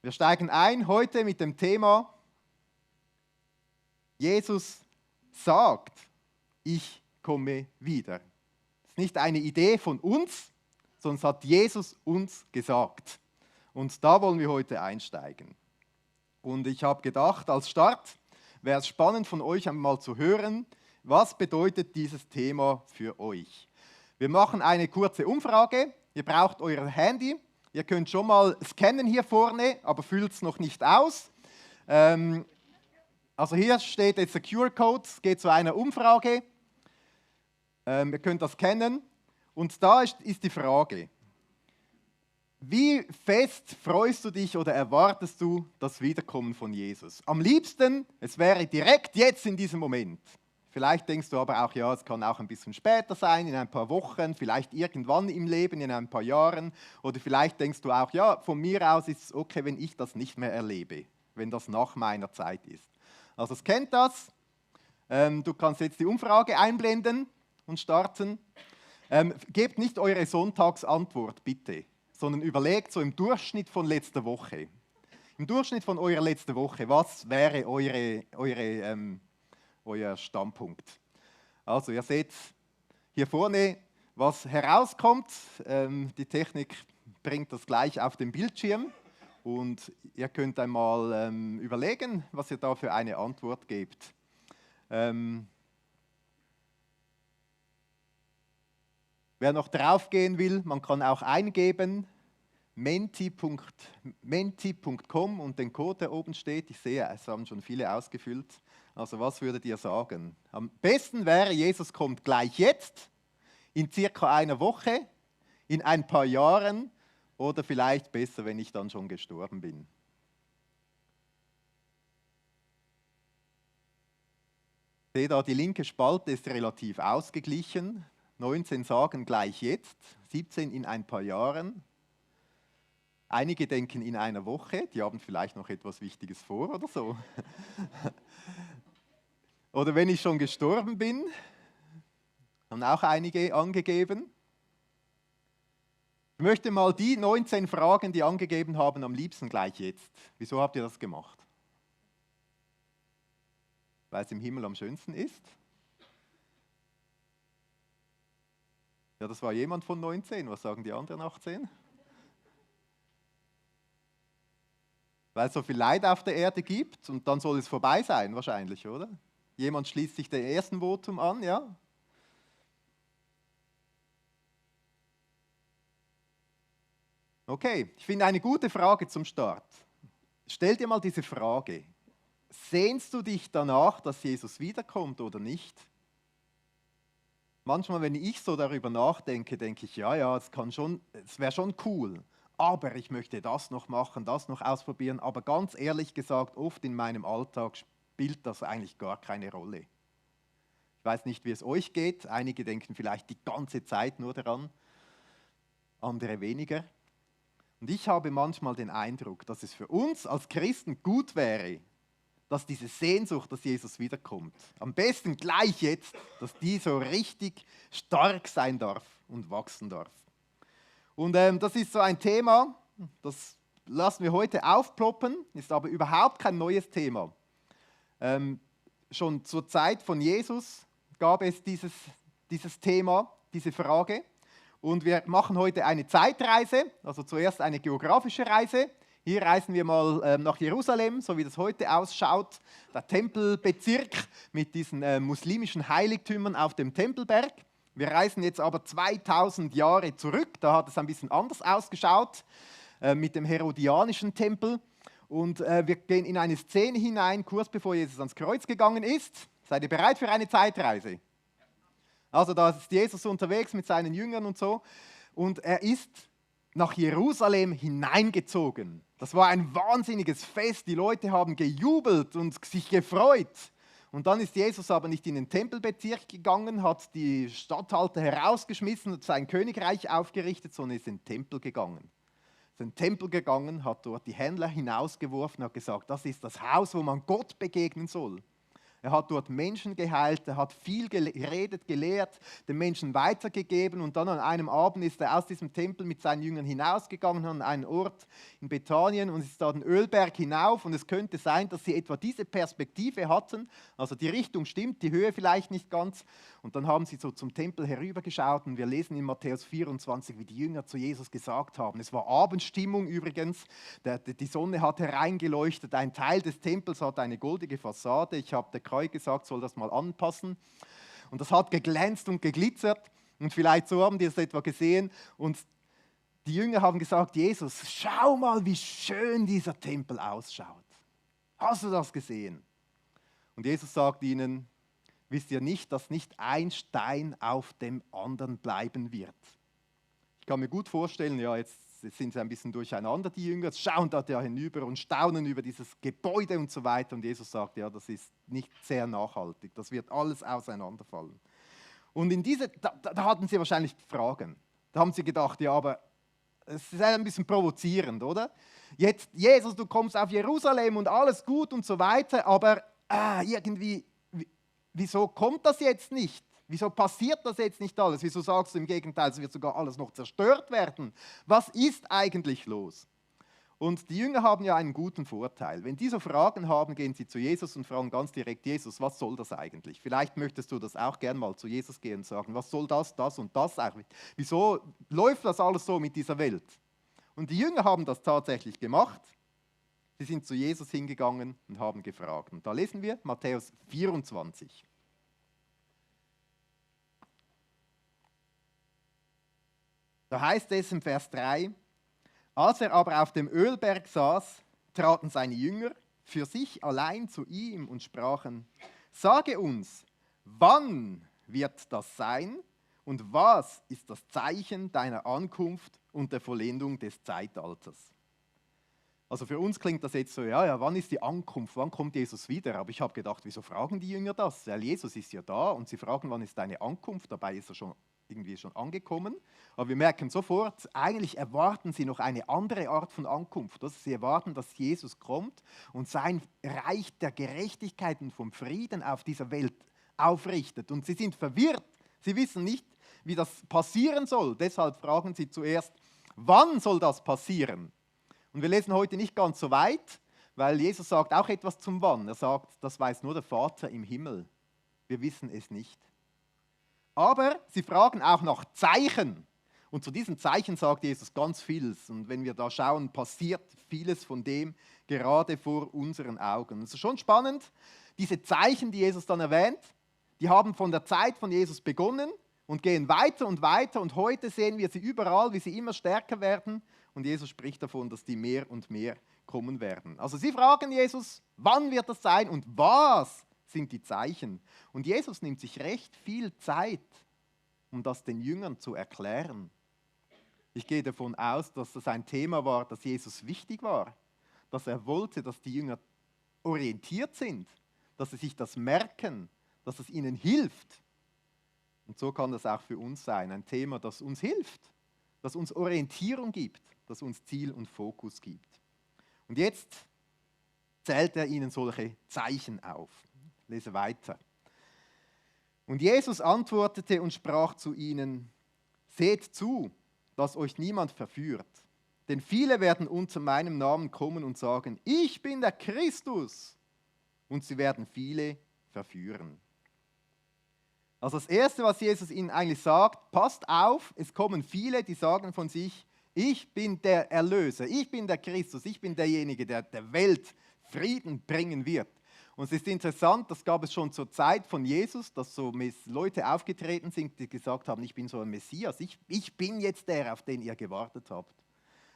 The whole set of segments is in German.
Wir steigen ein heute mit dem Thema Jesus sagt, ich komme wieder. Das ist nicht eine Idee von uns, sondern es hat Jesus uns gesagt. Und da wollen wir heute einsteigen. Und ich habe gedacht, als Start wäre es spannend von euch einmal zu hören, was bedeutet dieses Thema für euch. Wir machen eine kurze Umfrage. Ihr braucht euer Handy. Ihr könnt schon mal scannen hier vorne, aber füllt es noch nicht aus. Also hier steht jetzt der QR-Code, es geht zu einer Umfrage. Ihr könnt das scannen. Und da ist die Frage, wie fest freust du dich oder erwartest du das Wiederkommen von Jesus? Am liebsten, es wäre direkt jetzt in diesem Moment. Vielleicht denkst du aber auch, ja, es kann auch ein bisschen später sein, in ein paar Wochen, vielleicht irgendwann im Leben, in ein paar Jahren. Oder vielleicht denkst du auch, ja, von mir aus ist es okay, wenn ich das nicht mehr erlebe, wenn das nach meiner Zeit ist. Also es kennt das. Du kannst jetzt die Umfrage einblenden und starten. Gebt nicht eure Sonntagsantwort, bitte, sondern überlegt so im Durchschnitt von letzter Woche. Im Durchschnitt von eurer letzten Woche, was wäre euer Standpunkt? Also ihr seht hier vorne, was herauskommt. Die Technik bringt das gleich auf den Bildschirm und ihr könnt einmal überlegen, was ihr da für eine Antwort gebt. Wer noch draufgehen will, man kann auch eingeben, menti.com und den Code, der oben steht. Ich sehe, es haben schon viele ausgefüllt. Also was würdet ihr sagen? Am besten wäre, Jesus kommt gleich jetzt, in circa einer Woche, in ein paar Jahren oder vielleicht besser, wenn ich dann schon gestorben bin. Ich sehe da, die linke Spalte ist relativ ausgeglichen. 19 sagen gleich jetzt, 17 in ein paar Jahren. Einige denken in einer Woche, die haben vielleicht noch etwas Wichtiges vor oder so. Oder wenn ich schon gestorben bin, haben auch einige angegeben. Ich möchte mal die 19 Fragen, die angegeben haben, am liebsten gleich jetzt. Wieso habt ihr das gemacht? Weil es im Himmel am schönsten ist? Ja, das war jemand von 19. Was sagen die anderen 18? Weil es so viel Leid auf der Erde gibt und dann soll es vorbei sein wahrscheinlich, oder? Jemand schließt sich dem ersten Votum an, ja? Okay, ich finde eine gute Frage zum Start. Stell dir mal diese Frage. Sehnst du dich danach, dass Jesus wiederkommt oder nicht? Manchmal, wenn ich so darüber nachdenke, denke ich, ja, es wäre schon cool, aber ich möchte das noch machen, das noch ausprobieren, aber ganz ehrlich gesagt, oft in meinem Alltag spielt das eigentlich gar keine Rolle. Ich weiß nicht, wie es euch geht, einige denken vielleicht die ganze Zeit nur daran, andere weniger. Und ich habe manchmal den Eindruck, dass es für uns als Christen gut wäre, dass diese Sehnsucht, dass Jesus wiederkommt, am besten gleich jetzt, dass die so richtig stark sein darf und wachsen darf. Und das ist so ein Thema, das lassen wir heute aufploppen, ist aber überhaupt kein neues Thema. Schon zur Zeit von Jesus gab es dieses Thema, diese Frage. Und wir machen heute eine Zeitreise, also zuerst eine geografische Reise. Hier reisen wir mal nach Jerusalem, so wie das heute ausschaut. Der Tempelbezirk mit diesen muslimischen Heiligtümern auf dem Tempelberg. Wir reisen jetzt aber 2000 Jahre zurück, da hat es ein bisschen anders ausgeschaut mit dem herodianischen Tempel. Und wir gehen in eine Szene hinein, kurz bevor Jesus ans Kreuz gegangen ist. Seid ihr bereit für eine Zeitreise? Also da ist Jesus unterwegs mit seinen Jüngern und so. Und er ist nach Jerusalem hineingezogen. Das war ein wahnsinniges Fest. Die Leute haben gejubelt und sich gefreut. Und dann ist Jesus aber nicht in den Tempelbezirk gegangen, hat die Statthalter herausgeschmissen und sein Königreich aufgerichtet, sondern ist in den Tempel gegangen. Ist in den Tempel gegangen, hat dort die Händler hinausgeworfen und hat gesagt, das ist das Haus, wo man Gott begegnen soll. Er hat dort Menschen geheilt, er hat viel geredet, gelehrt, den Menschen weitergegeben und dann an einem Abend ist er aus diesem Tempel mit seinen Jüngern hinausgegangen an einen Ort in Bethanien und ist da den Ölberg hinauf und es könnte sein, dass sie etwa diese Perspektive hatten, also die Richtung stimmt, die Höhe vielleicht nicht ganz und dann haben sie so zum Tempel herübergeschaut und wir lesen in Matthäus 24, wie die Jünger zu Jesus gesagt haben. Es war Abendstimmung übrigens, die Sonne hat hereingeleuchtet, ein Teil des Tempels hat eine goldige Fassade, ich habe der Kreu gesagt, soll das mal anpassen und das hat geglänzt und geglitzert und vielleicht so haben die es etwa gesehen und die Jünger haben gesagt, Jesus, schau mal, wie schön dieser Tempel ausschaut. Hast du das gesehen? Und Jesus sagt ihnen, wisst ihr nicht, dass nicht ein Stein auf dem anderen bleiben wird? Ich kann mir gut vorstellen, ja, jetzt sind sie ein bisschen durcheinander, die Jünger, schauen da hinüber und staunen über dieses Gebäude und so weiter. Und Jesus sagt, ja, das ist nicht sehr nachhaltig, das wird alles auseinanderfallen. Und da hatten sie wahrscheinlich Fragen. Da haben sie gedacht, ja, aber es ist ein bisschen provozierend, oder? Jetzt, Jesus, du kommst auf Jerusalem und alles gut und so weiter, aber irgendwie, wieso kommt das jetzt nicht? Wieso passiert das jetzt nicht alles? Wieso sagst du im Gegenteil, es wird sogar alles noch zerstört werden? Was ist eigentlich los? Und die Jünger haben ja einen guten Vorteil. Wenn die so Fragen haben, gehen sie zu Jesus und fragen ganz direkt, Jesus, was soll das eigentlich? Vielleicht möchtest du das auch gern mal zu Jesus gehen und sagen, was soll das und das eigentlich? Wieso läuft das alles so mit dieser Welt? Und die Jünger haben das tatsächlich gemacht. Sie sind zu Jesus hingegangen und haben gefragt. Und da lesen wir Matthäus 24. Da heißt es im Vers 3, als er aber auf dem Ölberg saß, traten seine Jünger für sich allein zu ihm und sprachen, sage uns, wann wird das sein und was ist das Zeichen deiner Ankunft und der Vollendung des Zeitalters? Also für uns klingt das jetzt so, ja, wann ist die Ankunft, wann kommt Jesus wieder? Aber ich habe gedacht, wieso fragen die Jünger das? Weil Jesus ist ja da und sie fragen, wann ist deine Ankunft? Dabei ist er schon angekommen. Aber wir merken sofort, eigentlich erwarten sie noch eine andere Art von Ankunft. Sie erwarten, dass Jesus kommt und sein Reich der Gerechtigkeit und vom Frieden auf dieser Welt aufrichtet. Und sie sind verwirrt. Sie wissen nicht, wie das passieren soll. Deshalb fragen sie zuerst, wann soll das passieren? Und wir lesen heute nicht ganz so weit, weil Jesus sagt auch etwas zum Wann. Er sagt, das weiß nur der Vater im Himmel. Wir wissen es nicht. Aber sie fragen auch nach Zeichen. Und zu diesen Zeichen sagt Jesus ganz vieles. Und wenn wir da schauen, passiert vieles von dem gerade vor unseren Augen. Es ist schon spannend, diese Zeichen, die Jesus dann erwähnt, die haben von der Zeit von Jesus begonnen und gehen weiter und weiter. Und heute sehen wir sie überall, wie sie immer stärker werden. Und Jesus spricht davon, dass die mehr und mehr kommen werden. Also sie fragen Jesus, wann wird das sein und was sind die Zeichen? Und Jesus nimmt sich recht viel Zeit, um das den Jüngern zu erklären. Ich gehe davon aus, dass das ein Thema war, das Jesus wichtig war, dass er wollte, dass die Jünger orientiert sind, dass sie sich das merken, dass es ihnen hilft. Und so kann das auch für uns sein, ein Thema, das uns hilft, das uns Orientierung gibt, das uns Ziel und Fokus gibt. Und jetzt zählt er ihnen solche Zeichen auf. Ich lese weiter. Und Jesus antwortete und sprach zu ihnen, seht zu, dass euch niemand verführt. Denn viele werden unter meinem Namen kommen und sagen, ich bin der Christus. Und sie werden viele verführen. Also das Erste, was Jesus ihnen eigentlich sagt, passt auf, es kommen viele, die sagen von sich, ich bin der Erlöser, ich bin der Christus, ich bin derjenige, der der Welt Frieden bringen wird. Und es ist interessant, das gab es schon zur Zeit von Jesus, dass so Leute aufgetreten sind, die gesagt haben, ich bin so ein Messias, ich bin jetzt der, auf den ihr gewartet habt.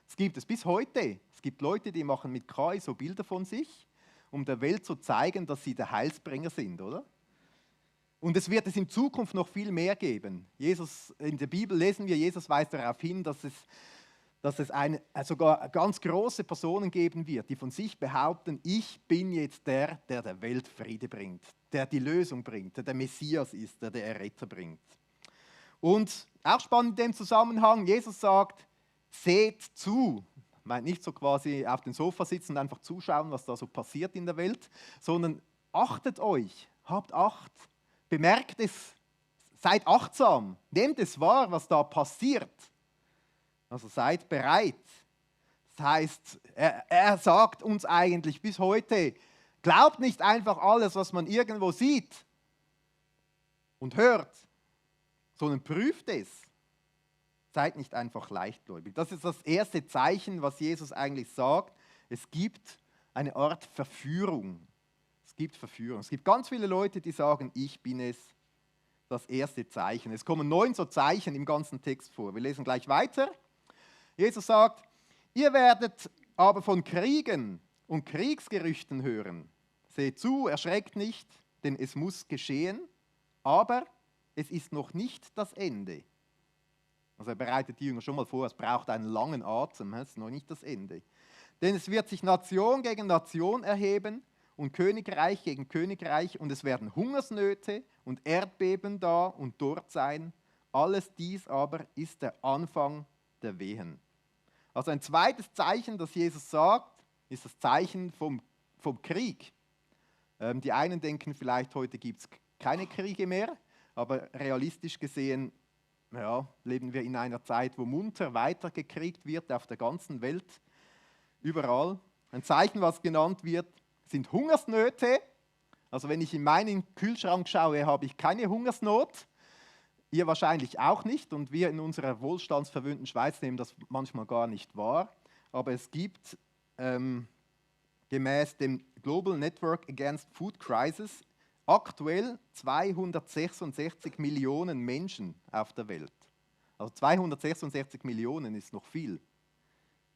Das gibt es bis heute. Es gibt Leute, die machen mit KI so Bilder von sich, um der Welt zu zeigen, dass sie der Heilsbringer sind, oder? Und es wird es in Zukunft noch viel mehr geben. In der Bibel lesen wir, Jesus weist darauf hin, dass es sogar ganz große Personen geben wird, die von sich behaupten, ich bin jetzt der Welt Friede bringt, der die Lösung bringt, der Messias ist, der Erretter bringt. Und auch spannend in dem Zusammenhang, Jesus sagt, seht zu. Meint nicht so quasi auf dem Sofa sitzen und einfach zuschauen, was da so passiert in der Welt, sondern achtet euch, Habt Acht, bemerkt es, seid achtsam, nehmt es wahr, was da passiert. Also seid bereit. Das heißt, er sagt uns eigentlich bis heute, glaubt nicht einfach alles, was man irgendwo sieht und hört, sondern prüft es. Seid nicht einfach leichtgläubig. Das ist das erste Zeichen, was Jesus eigentlich sagt. Es gibt eine Art Verführung. Es gibt Verführung. Es gibt ganz viele Leute, die sagen, ich bin es. Das erste Zeichen. Es kommen 9 so Zeichen im ganzen Text vor. Wir lesen gleich weiter. Jesus sagt, ihr werdet aber von Kriegen und Kriegsgerüchten hören. Seht zu, erschreckt nicht, denn es muss geschehen, aber es ist noch nicht das Ende. Also er bereitet die Jünger schon mal vor, es braucht einen langen Atem, es ist noch nicht das Ende. Denn es wird sich Nation gegen Nation erheben und Königreich gegen Königreich und es werden Hungersnöte und Erdbeben da und dort sein. Alles dies aber ist der Anfang der Wehen. Also ein zweites Zeichen, das Jesus sagt, ist das Zeichen vom Krieg. Die einen denken vielleicht, heute gibt es keine Kriege mehr, aber realistisch gesehen leben wir in einer Zeit, wo munter weitergekriegt wird auf der ganzen Welt, überall. Ein Zeichen, was genannt wird, sind Hungersnöte. Also wenn ich in meinen Kühlschrank schaue, habe ich keine Hungersnot. Ihr wahrscheinlich auch nicht und wir in unserer wohlstandsverwöhnten Schweiz nehmen das manchmal gar nicht wahr. Aber es gibt gemäß dem Global Network Against Food Crisis aktuell 266 Millionen Menschen auf der Welt. Also 266 Millionen ist noch viel.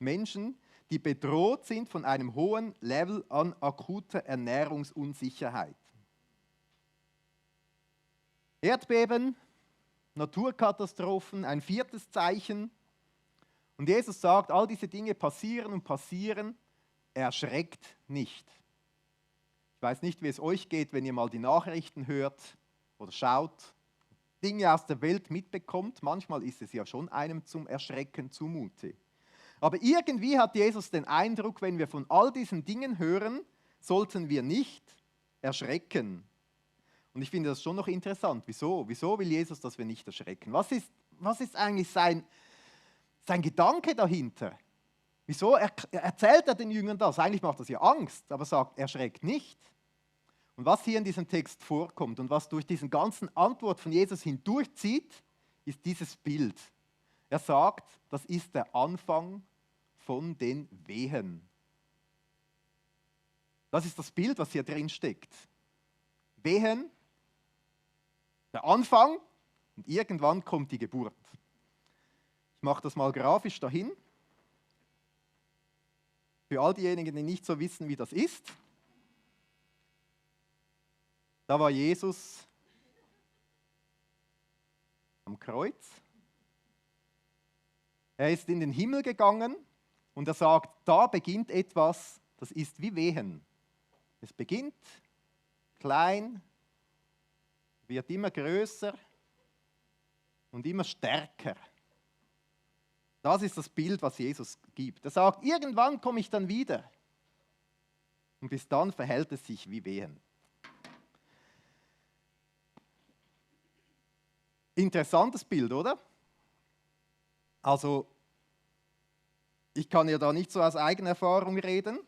Menschen, die bedroht sind von einem hohen Level an akuter Ernährungsunsicherheit. Erdbeben, Naturkatastrophen, ein viertes Zeichen. Und Jesus sagt, all diese Dinge passieren und passieren, erschreckt nicht. Ich weiß nicht, wie es euch geht, wenn ihr mal die Nachrichten hört oder schaut, Dinge aus der Welt mitbekommt. Manchmal ist es ja schon einem zum Erschrecken zumute. Aber irgendwie hat Jesus den Eindruck, wenn wir von all diesen Dingen hören, sollten wir nicht erschrecken. Und ich finde das schon noch interessant. Wieso? Wieso will Jesus, dass wir nicht erschrecken? Was ist eigentlich sein Gedanke dahinter? Wieso erzählt er den Jüngern das? Eigentlich macht das ja Angst, aber sagt, erschreckt nicht. Und was hier in diesem Text vorkommt und was durch diesen ganzen Antwort von Jesus hindurchzieht, ist dieses Bild. Er sagt, das ist der Anfang von den Wehen. Das ist das Bild, was hier drin steckt. Wehen, der Anfang und irgendwann kommt die Geburt. Ich mache das mal grafisch dahin. Für all diejenigen, die nicht so wissen, wie das ist. Da war Jesus am Kreuz. Er ist in den Himmel gegangen und er sagt, da beginnt etwas, das ist wie Wehen. Es beginnt klein, wird immer größer und immer stärker. Das ist das Bild, was Jesus gibt. Er sagt, irgendwann komme ich dann wieder. Und bis dann verhält es sich wie Wehen. Interessantes Bild, oder? Also, ich kann ja da nicht so aus eigener Erfahrung reden,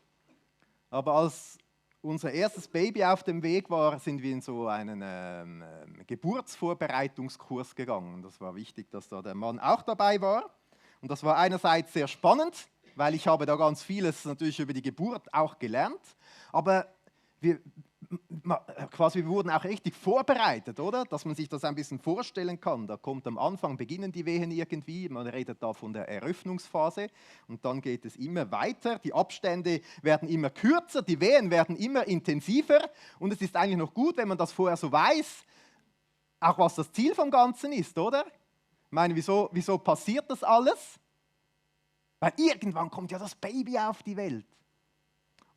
aber als unser erstes Baby auf dem Weg war, sind wir in so einen Geburtsvorbereitungskurs gegangen. Das war wichtig, dass da der Mann auch dabei war. Und das war einerseits sehr spannend, weil ich habe da ganz vieles natürlich über die Geburt auch gelernt, aber wir wurden auch richtig vorbereitet, oder? Dass man sich das ein bisschen vorstellen kann. Da kommt am Anfang, beginnen die Wehen irgendwie, man redet da von der Eröffnungsphase und dann geht es immer weiter. Die Abstände werden immer kürzer, die Wehen werden immer intensiver und es ist eigentlich noch gut, wenn man das vorher so weiß, auch was das Ziel vom Ganzen ist, oder? Ich meine, wieso passiert das alles? Weil irgendwann kommt ja das Baby auf die Welt.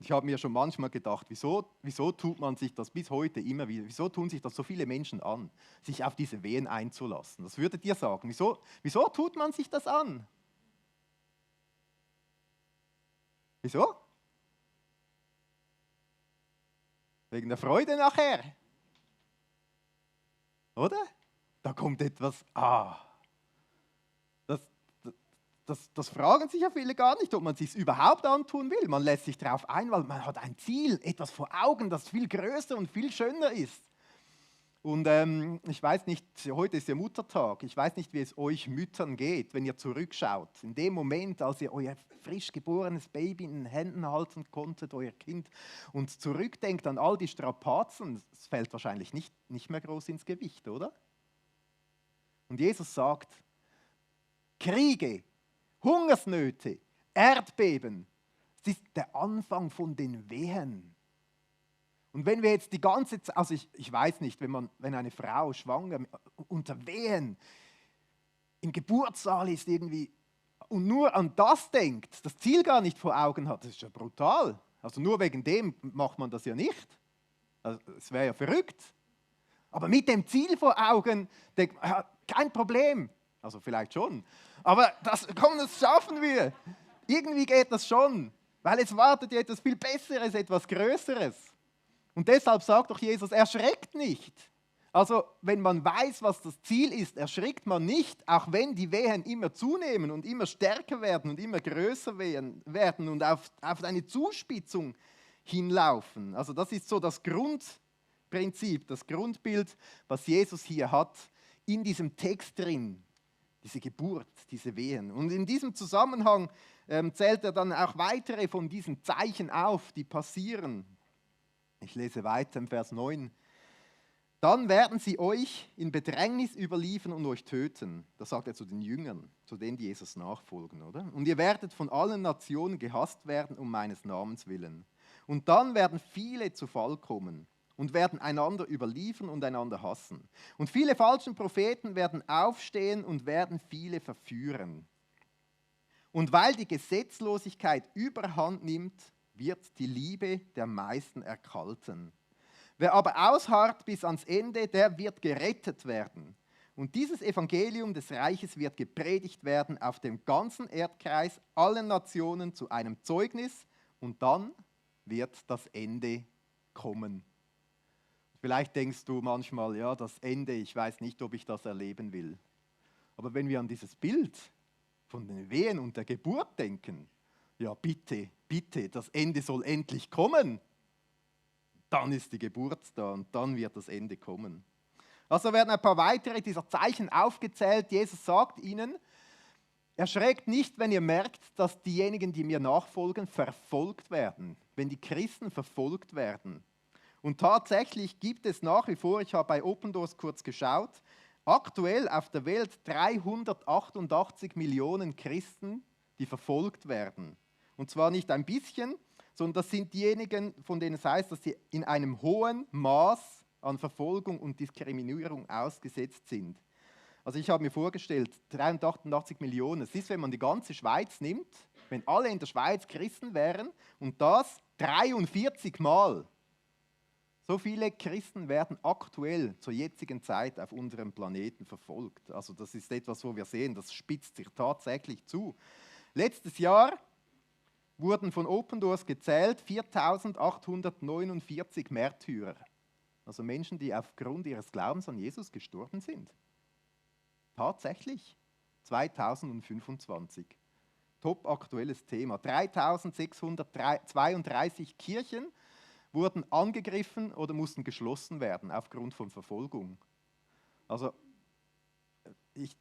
Ich habe mir schon manchmal gedacht, wieso tut man sich das bis heute immer wieder, wieso tun sich das so viele Menschen an, sich auf diese Wehen einzulassen? Was würdet ihr sagen? Wieso tut man sich das an? Wieso? Wegen der Freude nachher? oder? Da kommt etwas, das, das fragen sich ja viele gar nicht, ob man es sich überhaupt antun will. Man lässt sich darauf ein, weil man hat ein Ziel, etwas vor Augen, das viel größer und viel schöner ist. Und ich weiß nicht, heute ist ja Muttertag, ich weiß nicht, wie es euch Müttern geht, wenn ihr zurückschaut. In dem Moment, als ihr euer frisch geborenes Baby in den Händen halten konntet, euer Kind, und zurückdenkt an all die Strapazen, es fällt wahrscheinlich nicht mehr groß ins Gewicht, oder? Und Jesus sagt, Kriege, Hungersnöte, Erdbeben, es ist der Anfang von den Wehen. Und wenn wir jetzt die ganze Zeit, also ich weiß nicht, wenn eine Frau schwanger unter Wehen im Geburtssaal ist irgendwie und nur an das denkt, das Ziel gar nicht vor Augen hat, das ist ja brutal. Also nur wegen dem macht man das ja nicht. Also es wäre ja verrückt. Aber mit dem Ziel vor Augen denkt man, ja, kein Problem. Also vielleicht schon. Aber das schaffen wir. Irgendwie geht das schon. Weil es wartet ja etwas viel Besseres, etwas Größeres. Und deshalb sagt doch Jesus, erschreckt nicht. Also wenn man weiß, was das Ziel ist, erschrickt man nicht, auch wenn die Wehen immer zunehmen und immer stärker werden und immer größer werden und auf eine Zuspitzung hinlaufen. Also das ist so das Grundprinzip, das Grundbild, was Jesus hier hat in diesem Text drin. Diese Geburt, diese Wehen. Und in diesem Zusammenhang zählt er dann auch weitere von diesen Zeichen auf, die passieren. Ich lese weiter im Vers 9. Dann werden sie euch in Bedrängnis überliefern und euch töten. Das sagt er zu den Jüngern, zu denen, die Jesus nachfolgen, oder? Und ihr werdet von allen Nationen gehasst werden um meines Namens willen. Und dann werden viele zu Fall kommen und werden einander überliefern und einander hassen. Und viele falsche Propheten werden aufstehen und werden viele verführen. Und weil die Gesetzlosigkeit überhand nimmt, wird die Liebe der meisten erkalten. Wer aber ausharrt bis ans Ende, der wird gerettet werden. Und dieses Evangelium des Reiches wird gepredigt werden auf dem ganzen Erdkreis, allen Nationen zu einem Zeugnis, und dann wird das Ende kommen. Vielleicht denkst du manchmal, ja, das Ende, ich weiß nicht, ob ich das erleben will. Aber wenn wir an dieses Bild von den Wehen und der Geburt denken, ja bitte, bitte, das Ende soll endlich kommen. Dann ist die Geburt da und dann wird das Ende kommen. Also werden ein paar weitere dieser Zeichen aufgezählt. Jesus sagt ihnen, erschreckt nicht, wenn ihr merkt, dass diejenigen, die mir nachfolgen, verfolgt werden. Wenn die Christen verfolgt werden. Und tatsächlich gibt es nach wie vor, ich habe bei Open Doors kurz geschaut, aktuell auf der Welt 388 Millionen Christen, die verfolgt werden. Und zwar nicht ein bisschen, sondern das sind diejenigen, von denen es heißt, dass sie in einem hohen Maß an Verfolgung und Diskriminierung ausgesetzt sind. Also ich habe mir vorgestellt, 388 Millionen, es ist, wenn man die ganze Schweiz nimmt, wenn alle in der Schweiz Christen wären und das 43 Mal. So viele Christen werden aktuell zur jetzigen Zeit auf unserem Planeten verfolgt. Also das ist etwas, wo wir sehen, das spitzt sich tatsächlich zu. Letztes Jahr wurden von Open Doors gezählt 4.849 Märtyrer. Also Menschen, die aufgrund ihres Glaubens an Jesus gestorben sind. Tatsächlich 2025. Top aktuelles Thema. 3.632 Kirchen wurden angegriffen oder mussten geschlossen werden aufgrund von Verfolgung. Also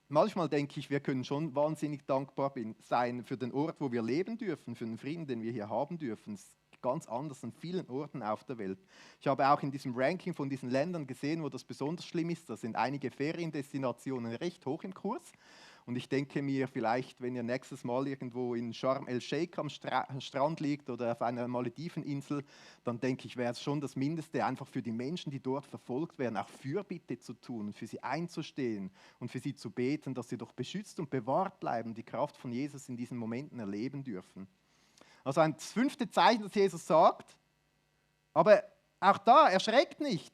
manchmal denke ich, wir können schon wahnsinnig dankbar sein für den Ort, wo wir leben dürfen, für den Frieden, den wir hier haben dürfen. Es ist ganz anders an vielen Orten auf der Welt. Ich habe auch in diesem Ranking von diesen Ländern gesehen, wo das besonders schlimm ist. Da sind einige Feriendestinationen recht hoch im Kurs. Und ich denke mir, vielleicht, wenn ihr nächstes Mal irgendwo in Sharm el-Sheikh am Strand liegt oder auf einer Malediveninsel, dann denke ich, wäre es schon das Mindeste, einfach für die Menschen, die dort verfolgt werden, auch Fürbitte zu tun und für sie einzustehen und für sie zu beten, dass sie doch beschützt und bewahrt bleiben, die Kraft von Jesus in diesen Momenten erleben dürfen. Also das 5. Zeichen, das Jesus sagt, aber auch da, erschreckt nicht.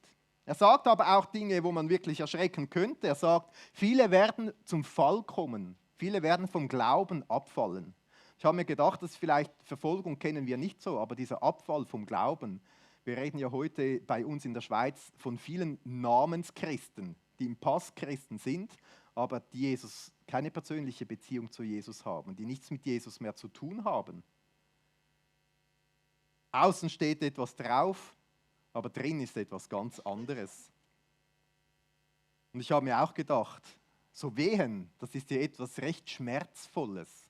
Er sagt aber auch Dinge, wo man wirklich erschrecken könnte. Er sagt, viele werden zum Fall kommen. Viele werden vom Glauben abfallen. Ich habe mir gedacht, dass vielleicht Verfolgung kennen wir nicht so, aber dieser Abfall vom Glauben. Wir reden ja heute bei uns in der Schweiz von vielen Namenschristen. die im Pass Christen sind, aber die keine persönliche Beziehung zu Jesus haben, die nichts mit Jesus mehr zu tun haben. Außen steht etwas drauf, aber drin ist etwas ganz anderes. Und ich habe mir auch gedacht, so Wehen, das ist ja etwas recht Schmerzvolles.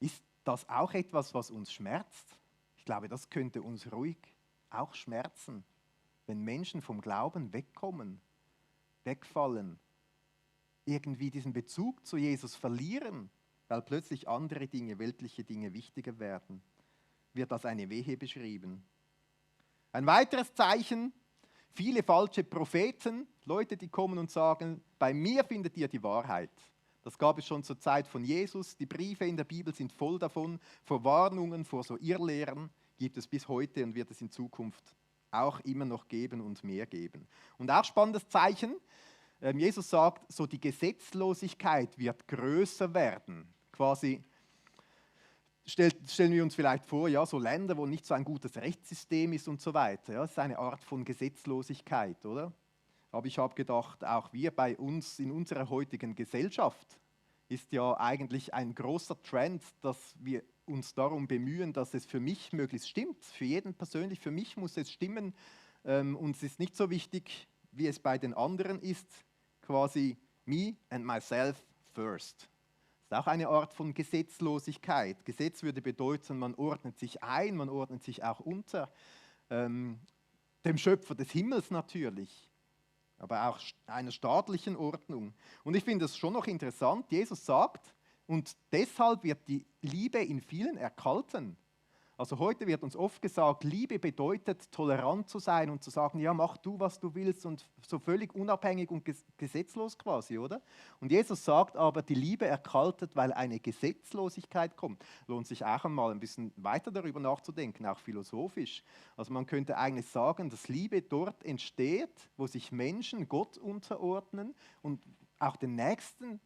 Ist das auch etwas, was uns schmerzt? Ich glaube, das könnte uns ruhig auch schmerzen, wenn Menschen vom Glauben wegkommen, wegfallen, irgendwie diesen Bezug zu Jesus verlieren, weil plötzlich andere Dinge, weltliche Dinge wichtiger werden, wird als eine Wehe beschrieben. Ein weiteres Zeichen, viele falsche Propheten, Leute, die kommen und sagen, bei mir findet ihr die Wahrheit. Das gab es schon zur Zeit von Jesus. Die Briefe in der Bibel sind voll davon. Vor Warnungen, vor so Irrlehren gibt es bis heute und wird es in Zukunft auch immer noch geben und mehr geben. Und auch spannendes Zeichen, Jesus sagt, so die Gesetzlosigkeit wird größer werden. Quasi stellen wir uns vielleicht vor, ja, so Länder, wo nicht so ein gutes Rechtssystem ist und so weiter. Ja, das ist eine Art von Gesetzlosigkeit, oder? Aber ich habe gedacht, auch wir bei uns in unserer heutigen Gesellschaft ist ja eigentlich ein großer Trend, dass wir uns darum bemühen, dass es für mich möglichst stimmt. Für jeden persönlich, für mich muss es stimmen. Und es ist nicht so wichtig, wie es bei den anderen ist. Quasi me and myself first. Das ist auch eine Art von Gesetzlosigkeit. Gesetz würde bedeuten, man ordnet sich ein, man ordnet sich auch unter dem Schöpfer des Himmels natürlich, aber auch einer staatlichen Ordnung. Und ich finde es schon noch interessant, Jesus sagt, und deshalb wird die Liebe in vielen erkalten. Also heute wird uns oft gesagt, Liebe bedeutet, tolerant zu sein und zu sagen, ja, mach du, was du willst und so völlig unabhängig und gesetzlos quasi, oder? Und Jesus sagt aber, die Liebe erkaltet, weil eine Gesetzlosigkeit kommt. Lohnt sich auch einmal ein bisschen weiter darüber nachzudenken, auch philosophisch. Also man könnte eigentlich sagen, dass Liebe dort entsteht, wo sich Menschen Gott unterordnen und auch den Nächsten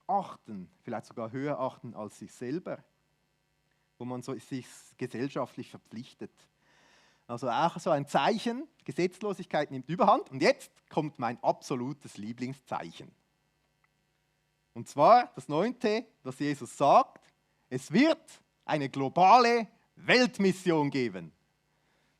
achten, vielleicht sogar höher achten als sich selber, wo man sich gesellschaftlich verpflichtet. Also auch so ein Zeichen, Gesetzlosigkeit nimmt Überhand. Und jetzt kommt mein absolutes Lieblingszeichen. Und zwar das 9., was Jesus sagt, es wird eine globale Weltmission geben.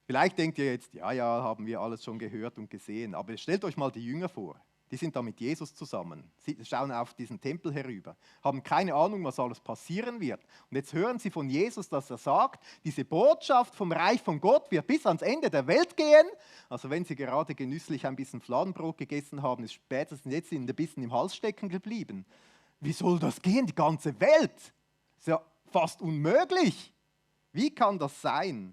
Vielleicht denkt ihr jetzt, ja, haben wir alles schon gehört und gesehen, aber stellt euch mal die Jünger vor. Die sind da mit Jesus zusammen, sie schauen auf diesen Tempel herüber, haben keine Ahnung, was alles passieren wird. Und jetzt hören sie von Jesus, dass er sagt, diese Botschaft vom Reich von Gott wird bis ans Ende der Welt gehen. Also wenn sie gerade genüsslich ein bisschen Fladenbrot gegessen haben, ist spätestens jetzt ihnen ein bisschen im Hals stecken geblieben. Wie soll das gehen, die ganze Welt? Das ist ja fast unmöglich. Wie kann das sein?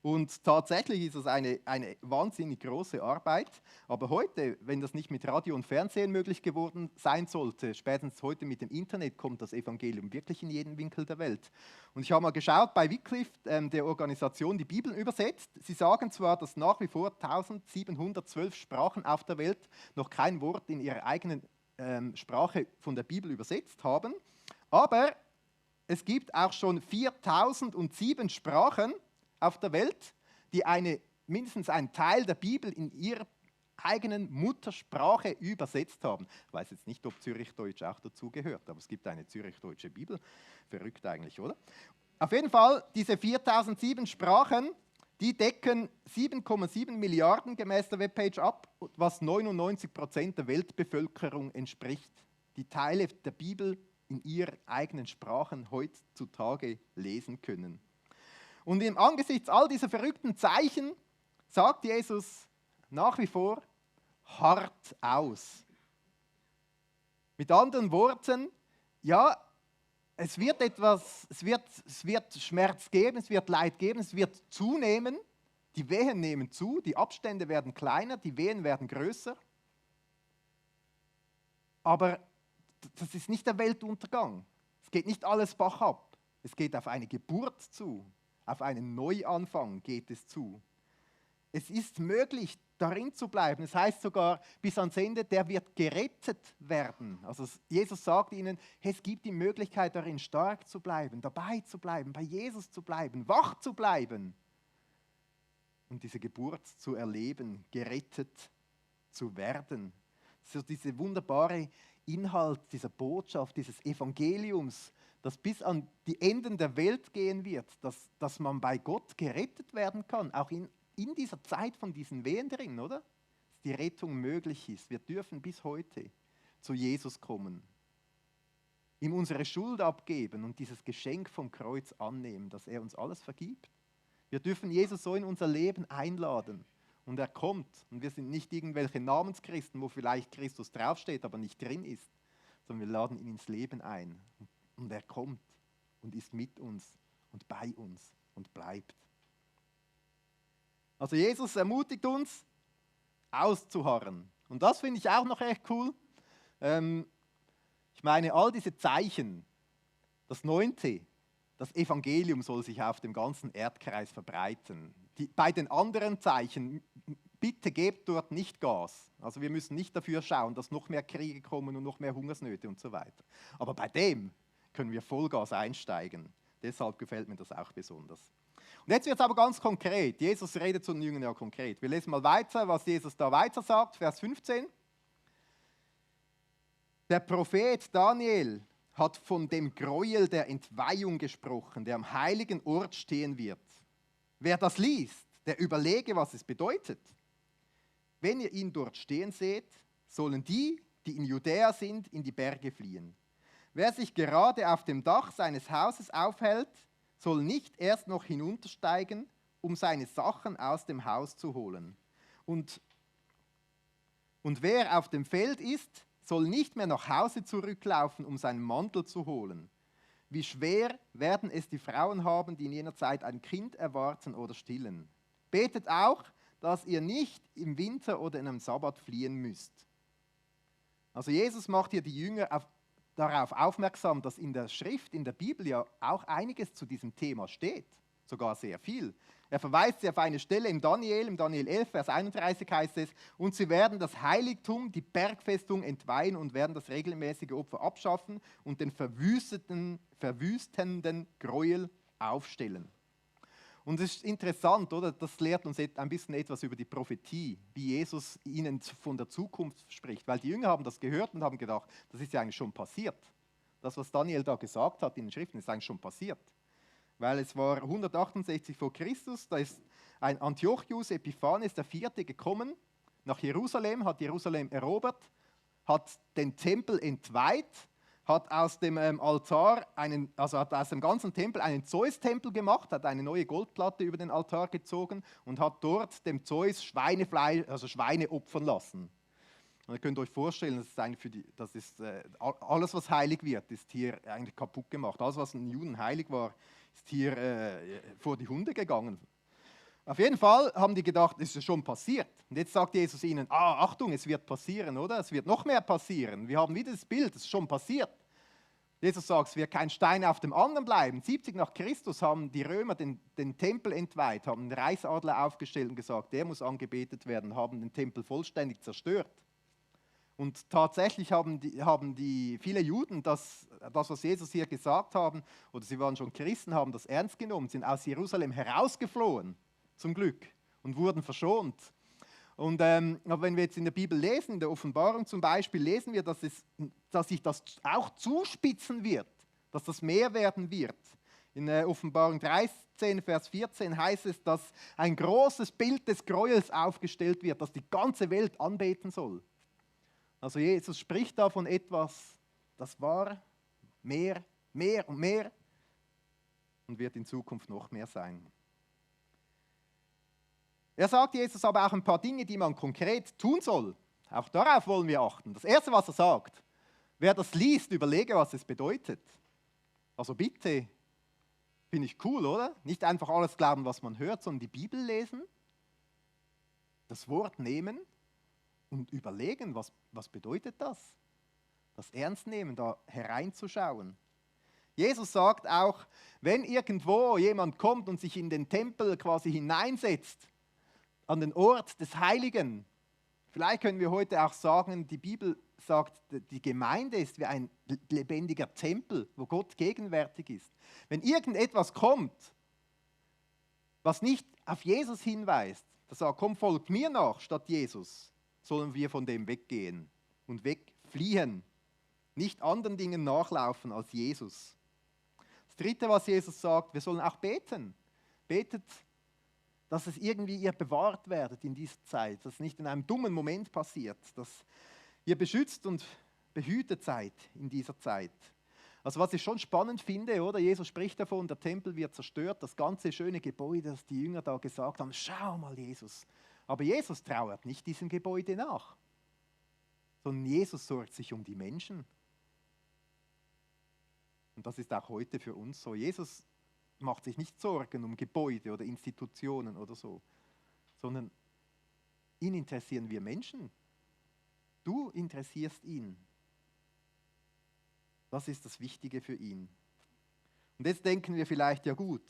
Und tatsächlich ist es eine wahnsinnig große Arbeit. Aber heute, wenn das nicht mit Radio und Fernsehen möglich geworden sein sollte, spätestens heute mit dem Internet kommt das Evangelium wirklich in jeden Winkel der Welt. Und ich habe mal geschaut bei Wycliffe, der Organisation, die Bibeln übersetzt. Sie sagen zwar, dass nach wie vor 1712 Sprachen auf der Welt noch kein Wort in ihrer eigenen Sprache von der Bibel übersetzt haben, aber es gibt auch schon 4007 Sprachen auf der Welt, die mindestens einen Teil der Bibel in ihrer eigenen Muttersprache übersetzt haben. Ich weiß jetzt nicht, ob Zürichdeutsch auch dazu gehört, aber es gibt eine zürichdeutsche Bibel. Verrückt eigentlich, oder? Auf jeden Fall, diese 4007 Sprachen, die decken 7,7 Milliarden gemäß der Webpage ab, was 99% der Weltbevölkerung entspricht. Die Teile der Bibel in ihren eigenen Sprachen heutzutage lesen können. Und im Angesichts all dieser verrückten Zeichen sagt Jesus nach wie vor, hart aus. Mit anderen Worten, ja, es wird Schmerz geben, es wird Leid geben, es wird zunehmen, die Wehen nehmen zu, die Abstände werden kleiner, die Wehen werden größer. Aber das ist nicht der Weltuntergang. Es geht nicht alles bachab. Es geht auf eine Geburt zu. Auf einen Neuanfang geht es zu. Es ist möglich, darin zu bleiben. Es heißt sogar, bis ans Ende, der wird gerettet werden. Also Jesus sagt ihnen, es gibt die Möglichkeit, darin stark zu bleiben, dabei zu bleiben, bei Jesus zu bleiben, wach zu bleiben. und diese Geburt zu erleben, gerettet zu werden. So diese wunderbare Inhalt dieser Botschaft, dieses Evangeliums, das bis an die Enden der Welt gehen wird, dass man bei Gott gerettet werden kann, auch in dieser Zeit von diesen Wehen drin, oder? Dass die Rettung möglich ist. Wir dürfen bis heute zu Jesus kommen, ihm unsere Schuld abgeben und dieses Geschenk vom Kreuz annehmen, dass er uns alles vergibt. Wir dürfen Jesus so in unser Leben einladen und er kommt. Und wir sind nicht irgendwelche Namenschristen, wo vielleicht Christus draufsteht, aber nicht drin ist, sondern wir laden ihn ins Leben ein. Und er kommt und ist mit uns und bei uns und bleibt. Also Jesus ermutigt uns, auszuharren. Und das finde ich auch noch echt cool. Ich meine, all diese Zeichen, das 9., das Evangelium soll sich auf dem ganzen Erdkreis verbreiten. Bei den anderen Zeichen, bitte gebt dort nicht Gas. Also wir müssen nicht dafür schauen, dass noch mehr Kriege kommen und noch mehr Hungersnöte und so weiter. Aber bei dem können wir Vollgas einsteigen. Deshalb gefällt mir das auch besonders. Und jetzt wird es aber ganz konkret. Jesus redet zu den Jüngern ja konkret. Wir lesen mal weiter, was Jesus da weiter sagt, Vers 15. Der Prophet Daniel hat von dem Gräuel der Entweihung gesprochen, der am heiligen Ort stehen wird. Wer das liest, der überlege, was es bedeutet. Wenn ihr ihn dort stehen seht, sollen die in Judäa sind, in die Berge fliehen. Wer sich gerade auf dem Dach seines Hauses aufhält, soll nicht erst noch hinuntersteigen, um seine Sachen aus dem Haus zu holen. Und wer auf dem Feld ist, soll nicht mehr nach Hause zurücklaufen, um seinen Mantel zu holen. Wie schwer werden es die Frauen haben, die in jener Zeit ein Kind erwarten oder stillen. Betet auch, dass ihr nicht im Winter oder in einem Sabbat fliehen müsst. Also Jesus macht hier die Jünger darauf aufmerksam, dass in der Schrift, in der Bibel ja auch einiges zu diesem Thema steht, sogar sehr viel. Er verweist sie auf eine Stelle im Daniel 11, Vers 31 heißt es, und sie werden das Heiligtum, die Bergfestung entweihen und werden das regelmäßige Opfer abschaffen und den verwüstenden Gräuel aufstellen. Und es ist interessant, oder? Das lehrt uns ein bisschen etwas über die Prophetie, wie Jesus ihnen von der Zukunft spricht. Weil die Jünger haben das gehört und haben gedacht, das ist ja eigentlich schon passiert. Das, was Daniel da gesagt hat in den Schriften, ist eigentlich schon passiert. Weil es war 168 vor Christus, da ist ein Antiochus Epiphanes IV. Gekommen nach Jerusalem, hat Jerusalem erobert, hat den Tempel entweiht, hat aus dem Altar hat aus dem ganzen Tempel einen Zeus-Tempel gemacht, hat eine neue Goldplatte über den Altar gezogen und hat dort dem Zeus Schweine opfern lassen. Und ihr könnt euch vorstellen, das ist alles, was heilig wird, ist hier eigentlich kaputt gemacht. Alles, was den Juden heilig war, ist hier vor die Hunde gegangen. Auf jeden Fall haben die gedacht, es ist schon passiert. Und jetzt sagt Jesus ihnen, Achtung, es wird passieren, oder? Es wird noch mehr passieren. Wir haben wieder das Bild, es ist schon passiert. Jesus sagt, es wird kein Stein auf dem anderen bleiben. 70 nach Christus haben die Römer den Tempel entweiht, haben den Reichsadler aufgestellt und gesagt, der muss angebetet werden, haben den Tempel vollständig zerstört. Und tatsächlich haben die viele Juden das, was Jesus hier gesagt haben, oder sie waren schon Christen, haben das ernst genommen, sind aus Jerusalem herausgeflohen, zum Glück, und wurden verschont. Und aber wenn wir jetzt in der Bibel lesen, in der Offenbarung zum Beispiel, lesen wir, dass sich das auch zuspitzen wird, dass das mehr werden wird. In der Offenbarung 13, Vers 14 heißt es, dass ein großes Bild des Gräuels aufgestellt wird, das die ganze Welt anbeten soll. Also Jesus spricht da von etwas, das war mehr und mehr und wird in Zukunft noch mehr sein. Er sagt Jesus aber auch ein paar Dinge, die man konkret tun soll. Auch darauf wollen wir achten. Das Erste, was er sagt, wer das liest, überlege, was es bedeutet. Also bitte, finde ich cool, oder? Nicht einfach alles glauben, was man hört, sondern die Bibel lesen, das Wort nehmen und überlegen, was bedeutet das? Das ernst nehmen, da hereinzuschauen. Jesus sagt auch, wenn irgendwo jemand kommt und sich in den Tempel quasi hineinsetzt, an den Ort des Heiligen, vielleicht können wir heute auch sagen, die Bibel sagt, die Gemeinde ist wie ein lebendiger Tempel, wo Gott gegenwärtig ist. Wenn irgendetwas kommt, was nicht auf Jesus hinweist, der sagt, komm, folgt mir nach, statt Jesus, sollen wir von dem weggehen und wegfliehen. Nicht anderen Dingen nachlaufen als Jesus. Das Dritte, was Jesus sagt, wir sollen auch beten. Betet, dass es irgendwie ihr bewahrt werdet in dieser Zeit, dass es nicht in einem dummen Moment passiert, dass ihr beschützt und behütet seid in dieser Zeit. Also was ich schon spannend finde, oder? Jesus spricht davon, der Tempel wird zerstört, das ganze schöne Gebäude, das die Jünger da gesagt haben, schau mal Jesus. Aber Jesus trauert nicht diesem Gebäude nach, sondern Jesus sorgt sich um die Menschen. Und das ist auch heute für uns so. Jesus macht sich nicht Sorgen um Gebäude oder Institutionen oder so, sondern ihn interessieren wir Menschen. Du interessierst ihn. Das ist das Wichtige für ihn. Und jetzt denken wir vielleicht, ja gut,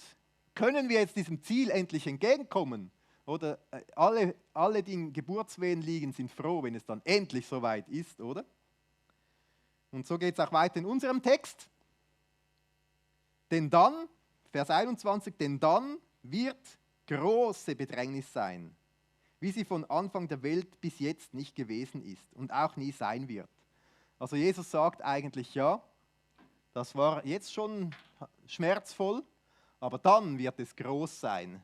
können wir jetzt diesem Ziel endlich entgegenkommen? Oder alle, die in Geburtswehen liegen, sind froh, wenn es dann endlich soweit ist, oder? Und so geht es auch weiter in unserem Text. Denn dann, Vers 21, denn dann wird große Bedrängnis sein, wie sie von Anfang der Welt bis jetzt nicht gewesen ist und auch nie sein wird. Also Jesus sagt eigentlich, ja, das war jetzt schon schmerzvoll, aber dann wird es groß sein.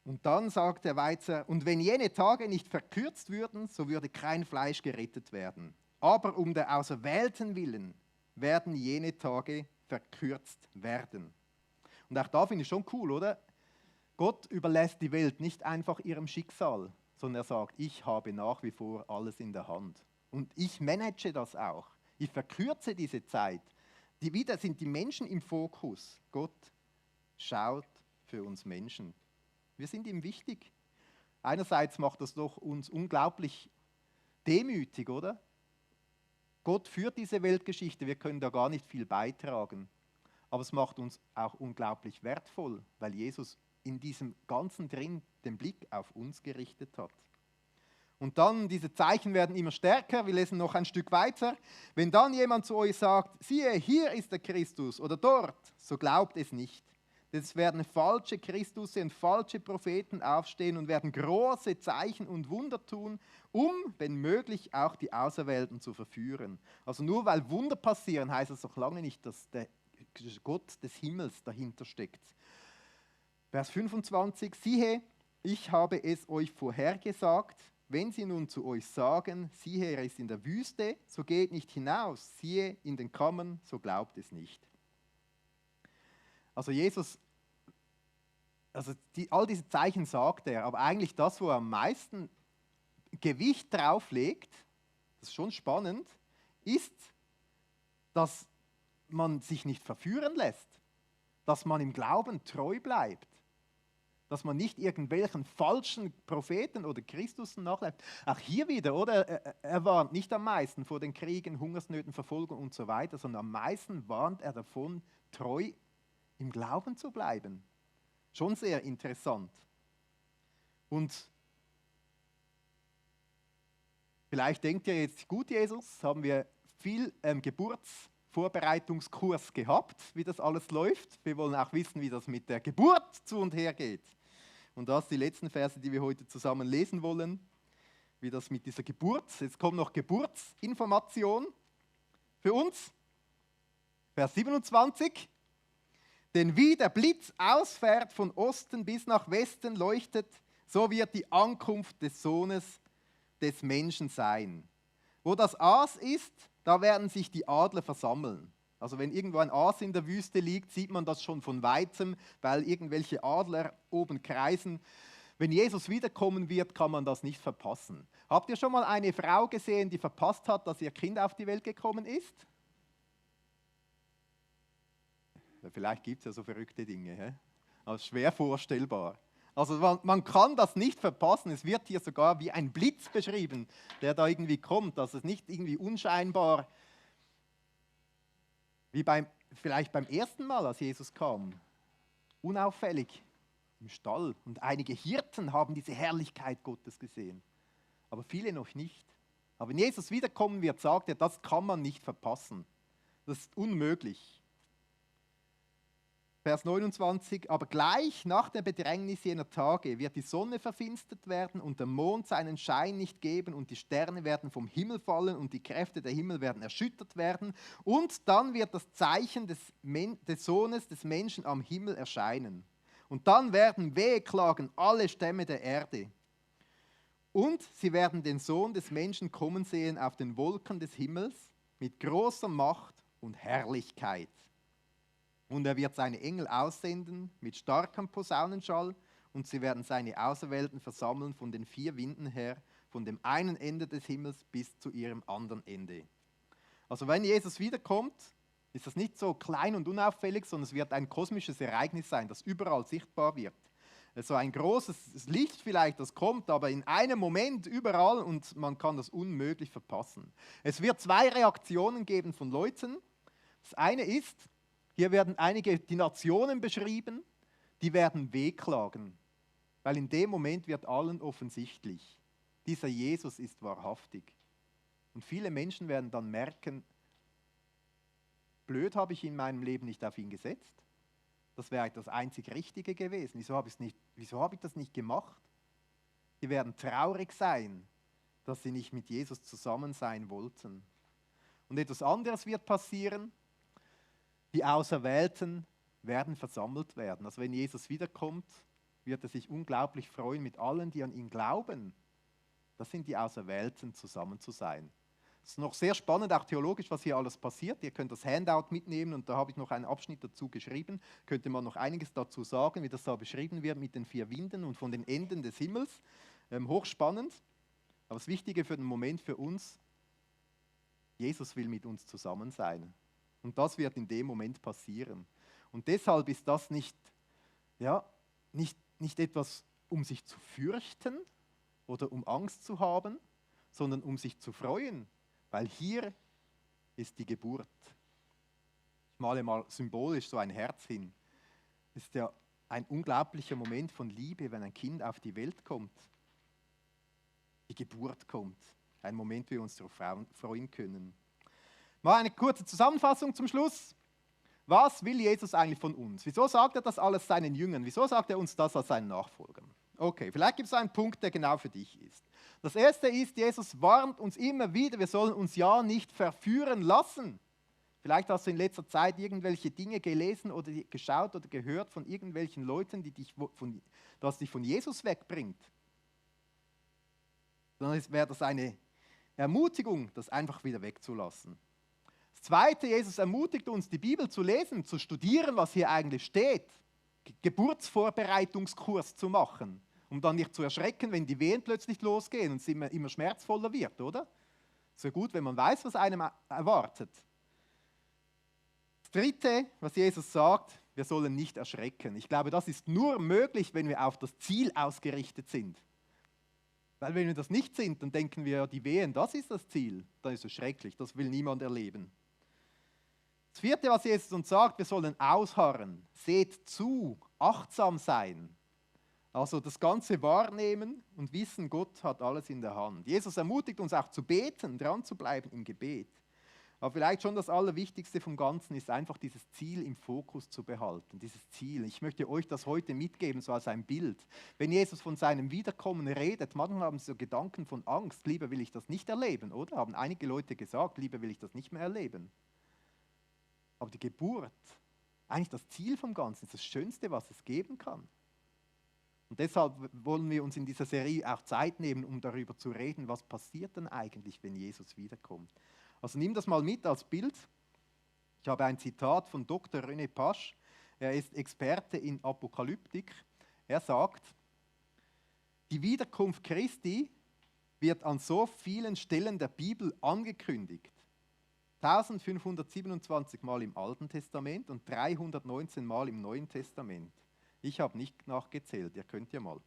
Und dann sagt der Weiter, und wenn jene Tage nicht verkürzt würden, so würde kein Fleisch gerettet werden. Aber um der Auserwählten willen werden jene Tage verkürzt werden. Und auch da finde ich schon cool, oder? Gott überlässt die Welt nicht einfach ihrem Schicksal, sondern er sagt, ich habe nach wie vor alles in der Hand. Und ich manage das auch. Ich verkürze diese Zeit. Wieder sind die Menschen im Fokus. Gott schaut für uns Menschen. Wir sind ihm wichtig. Einerseits macht das doch uns unglaublich demütig, oder? Gott führt diese Weltgeschichte, wir können da gar nicht viel beitragen. Aber es macht uns auch unglaublich wertvoll, weil Jesus in diesem Ganzen drin den Blick auf uns gerichtet hat. Und dann, diese Zeichen werden immer stärker, wir lesen noch ein Stück weiter. Wenn dann jemand zu euch sagt, siehe, hier ist der Christus oder dort, so glaubt es nicht. Denn es werden falsche Christusse und falsche Propheten aufstehen und werden große Zeichen und Wunder tun, um, wenn möglich, auch die Auserwählten zu verführen. Also nur weil Wunder passieren, heißt es noch lange nicht, dass der Gott des Himmels dahinter steckt. Vers 25, siehe, ich habe es euch vorhergesagt, wenn sie nun zu euch sagen, siehe, er ist in der Wüste, so geht nicht hinaus, siehe, in den Kammern, so glaubt es nicht. Also Jesus, all diese Zeichen sagt er, aber eigentlich das, wo er am meisten Gewicht drauf legt, das ist schon spannend, ist, dass man sich nicht verführen lässt, dass man im Glauben treu bleibt, dass man nicht irgendwelchen falschen Propheten oder Christusen nachläuft. Auch hier wieder, oder? Er warnt nicht am meisten vor den Kriegen, Hungersnöten, Verfolgung und so weiter, sondern am meisten warnt er davon, treu im Glauben zu bleiben. Schon sehr interessant. Und vielleicht denkt ihr jetzt, gut Jesus, haben wir viel Geburtsvorbereitungskurs gehabt, wie das alles läuft. Wir wollen auch wissen, wie das mit der Geburt zu und her geht. Und das die letzten Verse, die wir heute zusammen lesen wollen, wie das mit dieser Geburt, jetzt kommt noch Geburtsinformation für uns. Vers 27, denn wie der Blitz ausfährt von Osten bis nach Westen leuchtet, so wird die Ankunft des Sohnes des Menschen sein. Wo das Aas ist, da werden sich die Adler versammeln. Also wenn irgendwo ein Aas in der Wüste liegt, sieht man das schon von weitem, weil irgendwelche Adler oben kreisen. Wenn Jesus wiederkommen wird, kann man das nicht verpassen. Habt ihr schon mal eine Frau gesehen, die verpasst hat, dass ihr Kind auf die Welt gekommen ist? Vielleicht gibt es ja so verrückte Dinge. He? Also schwer vorstellbar. Also man kann das nicht verpassen. Es wird hier sogar wie ein Blitz beschrieben, der da irgendwie kommt. Das ist nicht irgendwie unscheinbar, wie vielleicht beim ersten Mal, als Jesus kam. Unauffällig im Stall. Und einige Hirten haben diese Herrlichkeit Gottes gesehen. Aber viele noch nicht. Aber wenn Jesus wiederkommen wird, sagt er, das kann man nicht verpassen. Das ist unmöglich. Vers 29, aber gleich nach der Bedrängnis jener Tage wird die Sonne verfinstert werden und der Mond seinen Schein nicht geben und die Sterne werden vom Himmel fallen und die Kräfte der Himmel werden erschüttert werden und dann wird das Zeichen des Sohnes des Menschen am Himmel erscheinen. Und dann werden wehklagen alle Stämme der Erde. Und sie werden den Sohn des Menschen kommen sehen auf den Wolken des Himmels mit großer Macht und Herrlichkeit. Und er wird seine Engel aussenden mit starkem Posaunenschall und sie werden seine Auserwählten versammeln von den 4 Winden her, von dem einen Ende des Himmels bis zu ihrem anderen Ende. Also wenn Jesus wiederkommt, ist das nicht so klein und unauffällig, sondern es wird ein kosmisches Ereignis sein, das überall sichtbar wird. So ein großes Licht vielleicht, das kommt, aber in einem Moment überall und man kann das unmöglich verpassen. Es wird 2 Reaktionen geben von Leuten. Das eine ist, hier werden die Nationen beschrieben, die werden wehklagen, weil in dem Moment wird allen offensichtlich, dieser Jesus ist wahrhaftig. Und viele Menschen werden dann merken, blöd habe ich in meinem Leben nicht auf ihn gesetzt. Das wäre das einzig Richtige gewesen. Wieso habe ich das nicht gemacht? Die werden traurig sein, dass sie nicht mit Jesus zusammen sein wollten. Und etwas anderes wird passieren. Die Auserwählten werden versammelt werden. Also wenn Jesus wiederkommt, wird er sich unglaublich freuen, mit allen, die an ihn glauben. Das sind die Auserwählten, zusammen zu sein. Es ist noch sehr spannend, auch theologisch, was hier alles passiert. Ihr könnt das Handout mitnehmen und da habe ich noch einen Abschnitt dazu geschrieben. Könnte man noch einiges dazu sagen, wie das da beschrieben wird mit den 4 Winden und von den Enden des Himmels. Hochspannend. Aber das Wichtige für den Moment für uns, Jesus will mit uns zusammen sein. Und das wird in dem Moment passieren. Und deshalb ist das nicht etwas, um sich zu fürchten oder um Angst zu haben, sondern um sich zu freuen, weil hier ist die Geburt. Ich male mal symbolisch so ein Herz hin. Es ist ja ein unglaublicher Moment von Liebe, wenn ein Kind auf die Welt kommt. Die Geburt kommt. Ein Moment, wie wir uns darauf freuen können. Mal eine kurze Zusammenfassung zum Schluss. Was will Jesus eigentlich von uns? Wieso sagt er das alles seinen Jüngern? Wieso sagt er uns das als seinen Nachfolgern? Okay, vielleicht gibt es einen Punkt, der genau für dich ist. Das erste ist, Jesus warnt uns immer wieder, wir sollen uns ja nicht verführen lassen. Vielleicht hast du in letzter Zeit irgendwelche Dinge gelesen oder geschaut oder gehört von irgendwelchen Leuten, das dich von Jesus wegbringt. Dann wäre das eine Ermutigung, das einfach wieder wegzulassen. Das Zweite, Jesus ermutigt uns, die Bibel zu lesen, zu studieren, was hier eigentlich steht. Geburtsvorbereitungskurs zu machen, um dann nicht zu erschrecken, wenn die Wehen plötzlich losgehen und es immer schmerzvoller wird, oder? So gut, wenn man weiß, was einem erwartet. Das Dritte, was Jesus sagt, wir sollen nicht erschrecken. Ich glaube, das ist nur möglich, wenn wir auf das Ziel ausgerichtet sind. Weil wenn wir das nicht sind, dann denken wir, die Wehen, das ist das Ziel. Dann ist es schrecklich, das will niemand erleben. Das Vierte, was Jesus uns sagt, wir sollen ausharren, seht zu, achtsam sein. Also das Ganze wahrnehmen und wissen, Gott hat alles in der Hand. Jesus ermutigt uns auch zu beten, dran zu bleiben im Gebet. Aber vielleicht schon das Allerwichtigste vom Ganzen ist einfach dieses Ziel im Fokus zu behalten. Dieses Ziel. Ich möchte euch das heute mitgeben, so als ein Bild. Wenn Jesus von seinem Wiederkommen redet, manchmal haben sie so Gedanken von Angst. Lieber will ich das nicht erleben, oder? Haben einige Leute gesagt, lieber will ich das nicht mehr erleben. Aber die Geburt, eigentlich das Ziel vom Ganzen, ist das Schönste, was es geben kann. Und deshalb wollen wir uns in dieser Serie auch Zeit nehmen, um darüber zu reden, was passiert denn eigentlich, wenn Jesus wiederkommt. Also nimm das mal mit als Bild. Ich habe ein Zitat von Dr. René Pasch. Er ist Experte in Apokalyptik. Er sagt, die Wiederkunft Christi wird an so vielen Stellen der Bibel angekündigt. 1527 Mal im Alten Testament und 319 Mal im Neuen Testament. Ich habe nicht nachgezählt, ihr könnt ja mal.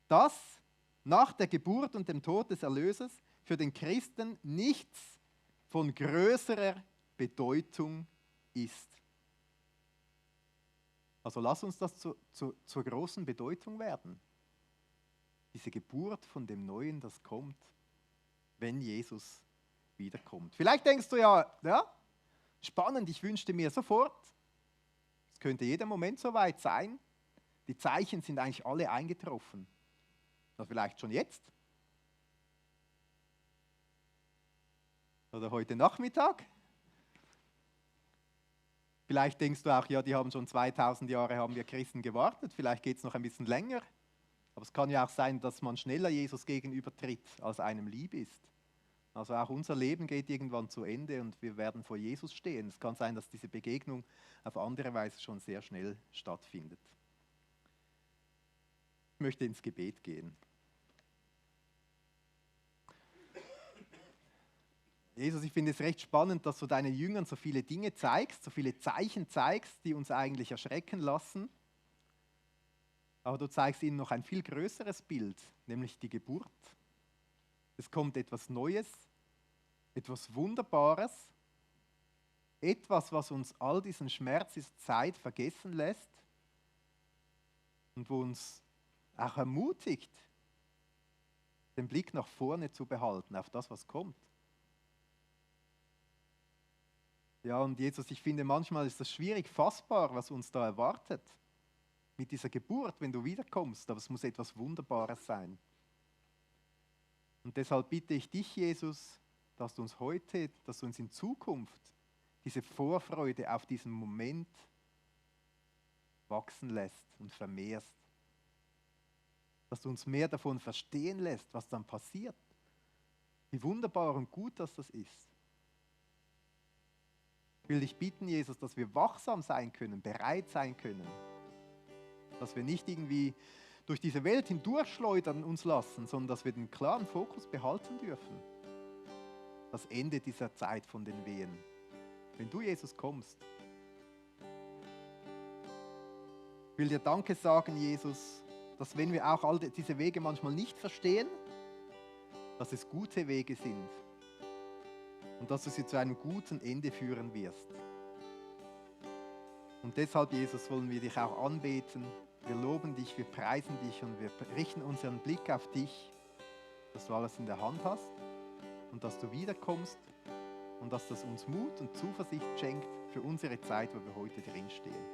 Dass nach der Geburt und dem Tod des Erlösers für den Christen nichts von größerer Bedeutung ist. Also lass uns das zur großen Bedeutung werden. Diese Geburt von dem Neuen, das kommt. wenn Jesus wiederkommt. Vielleicht denkst du ja, spannend, ich wünschte mir sofort, es könnte jeder Moment soweit sein. Die Zeichen sind eigentlich alle eingetroffen. Also vielleicht schon jetzt. Oder heute Nachmittag. Vielleicht denkst du auch, ja, die haben schon 2000 Jahre, haben wir Christen gewartet. Vielleicht geht es noch ein bisschen länger. Aber es kann ja auch sein, dass man schneller Jesus gegenübertritt, als einem lieb ist. Also auch unser Leben geht irgendwann zu Ende und wir werden vor Jesus stehen. Es kann sein, dass diese Begegnung auf andere Weise schon sehr schnell stattfindet. Ich möchte ins Gebet gehen. Jesus, ich finde es recht spannend, dass du deinen Jüngern so viele Dinge zeigst, so viele Zeichen zeigst, die uns eigentlich erschrecken lassen. Aber du zeigst ihnen noch ein viel größeres Bild, nämlich die Geburt. Es kommt etwas Neues, etwas Wunderbares, etwas, was uns all diesen Schmerz dieser Zeit vergessen lässt und wo uns auch ermutigt, den Blick nach vorne zu behalten, auf das, was kommt. Ja, und Jesus, ich finde, manchmal ist das schwierig fassbar, was uns da erwartet. Mit dieser Geburt, wenn du wiederkommst, aber es muss etwas Wunderbares sein. Und deshalb bitte ich dich, Jesus, dass du uns heute, dass du uns in Zukunft diese Vorfreude auf diesen Moment wachsen lässt und vermehrst. Dass du uns mehr davon verstehen lässt, was dann passiert. Wie wunderbar und gut das ist. Ich will dich bitten, Jesus, dass wir wachsam sein können, bereit sein können. Dass wir nicht irgendwie durch diese Welt hindurchschleudern uns lassen, sondern dass wir den klaren Fokus behalten dürfen. Das Ende dieser Zeit von den Wehen. Wenn du, Jesus, kommst. Ich will dir Danke sagen, Jesus, dass wenn wir auch all diese Wege manchmal nicht verstehen, dass es gute Wege sind. Und dass du sie zu einem guten Ende führen wirst. Und deshalb, Jesus, wollen wir dich auch anbeten. Wir loben dich, wir preisen dich und wir richten unseren Blick auf dich, dass du alles in der Hand hast und dass du wiederkommst und dass das uns Mut und Zuversicht schenkt für unsere Zeit, wo wir heute drinstehen.